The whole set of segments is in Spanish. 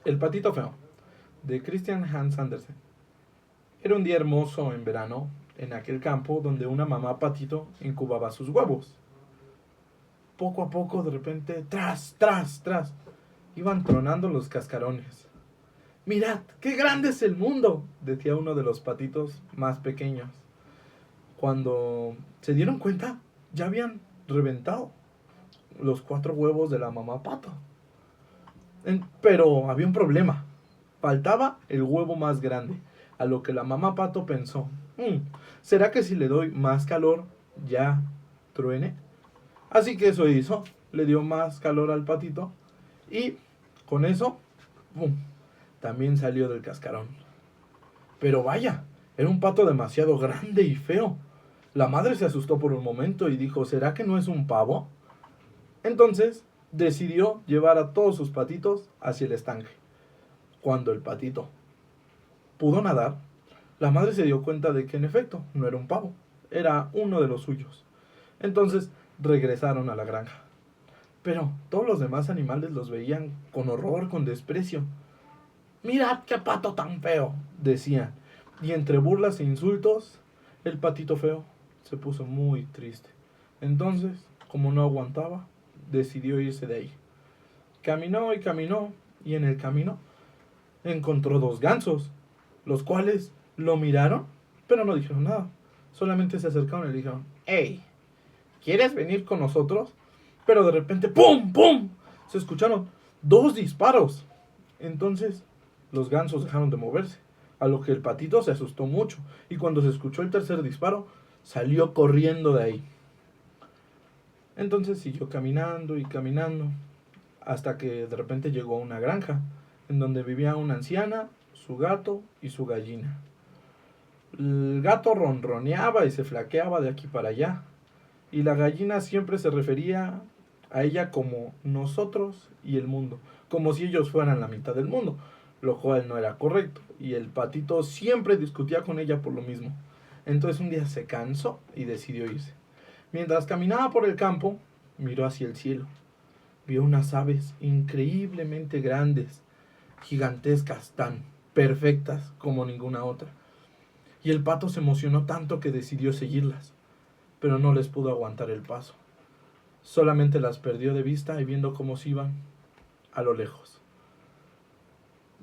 El patito feo, de Christian Hans Andersen. Era un día hermoso en verano, en aquel campo donde una mamá patito incubaba sus huevos. Poco a poco, de repente, tras, tras, tras, iban tronando los cascarones. Mirad, qué grande es el mundo, decía uno de los patitos más pequeños. Cuando se dieron cuenta, ya habían reventado los 4 huevos de la mamá pato. Pero había un problema. Faltaba el huevo más grande, a lo que la mamá pato pensó, ¿será que si le doy más calor ya truene? Así que eso hizo, le dio más calor al patito y con eso, ¡pum!, también salió del cascarón. Pero vaya, era un pato demasiado grande y feo. La madre se asustó por un momento y dijo, ¿será que no es un pavo? Entonces decidió llevar a todos sus patitos hacia el estanque. Cuando el patito pudo nadar, la madre se dio cuenta de que en efecto no era un pavo, era uno de los suyos. Entonces regresaron a la granja. Pero todos los demás animales los veían con horror, con desprecio. Mirad qué pato tan feo, decían. Y entre burlas e insultos, el patito feo se puso muy triste. Entonces, como no aguantaba, decidió irse de ahí. Caminó y caminó, y en el camino encontró 2 gansos, los cuales lo miraron, pero no dijeron nada. Solamente se acercaron y le dijeron, hey, ¿quieres venir con nosotros? Pero de repente, ¡pum! ¡Pum! Se escucharon 2 disparos. Entonces los gansos dejaron de moverse, a lo que el patito se asustó mucho, y cuando se escuchó el tercer disparo, salió corriendo de ahí. Entonces siguió caminando y caminando, hasta que de repente llegó a una granja, en donde vivía una anciana, su gato y su gallina. El gato ronroneaba y se flaqueaba de aquí para allá, y la gallina siempre se refería a ella como nosotros y el mundo, como si ellos fueran la mitad del mundo, lo cual no era correcto, y el patito siempre discutía con ella por lo mismo. Entonces un día se cansó y decidió irse. Mientras caminaba por el campo, miró hacia el cielo. Vio unas aves increíblemente grandes, gigantescas, tan perfectas como ninguna otra. Y el pato se emocionó tanto que decidió seguirlas, pero no les pudo aguantar el paso. Solamente las perdió de vista y viendo cómo se iban a lo lejos.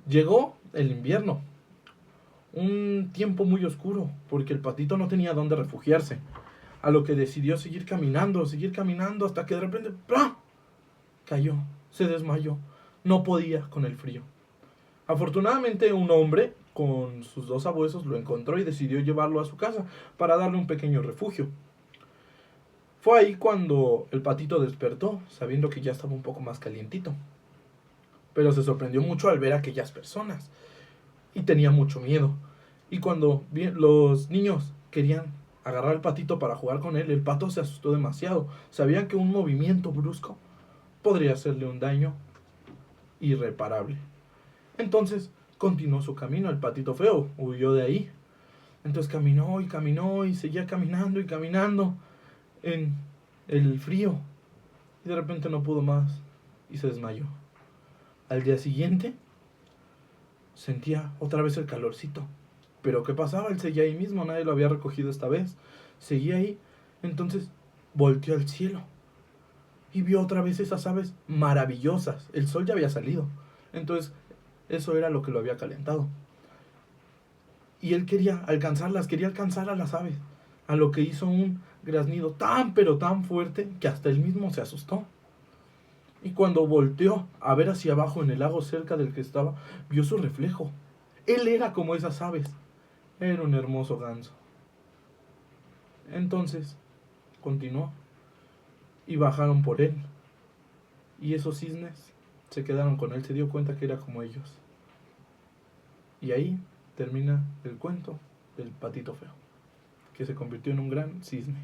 Llegó el invierno, un tiempo muy oscuro, porque el patito no tenía dónde refugiarse, a lo que decidió seguir caminando, hasta que de repente ¡plá!, cayó, se desmayó, no podía con el frío. Afortunadamente un hombre con sus 2 abuesos lo encontró y decidió llevarlo a su casa para darle un pequeño refugio. Fue ahí cuando el patito despertó, sabiendo que ya estaba un poco más calientito. Pero se sorprendió mucho al ver a aquellas personas y tenía mucho miedo. Y cuando los niños querían agarrar al patito para jugar con él, el pato se asustó demasiado. Sabían que un movimiento brusco podría hacerle un daño irreparable. Entonces continuó su camino. El patito feo huyó de ahí. Entonces caminó y seguía caminando y caminando en el frío. Y de repente no pudo más y se desmayó. Al día siguiente sentía otra vez el calorcito. Pero ¿qué pasaba? Él seguía ahí mismo, nadie lo había recogido esta vez. Seguía ahí. Entonces volteó al cielo y vio otra vez esas aves maravillosas. El sol ya había salido. Entonces eso era lo que lo había calentado. Y él quería alcanzar a las aves. A lo que hizo un graznido tan pero tan fuerte que hasta él mismo se asustó. Y cuando volteó a ver hacia abajo en el lago cerca del que estaba, vio su reflejo. Él era como esas aves. Era un hermoso ganso. Entonces, continuó y bajaron por él. Y esos cisnes se quedaron con él, se dio cuenta que era como ellos. Y ahí termina el cuento del patito feo, que se convirtió en un gran cisne.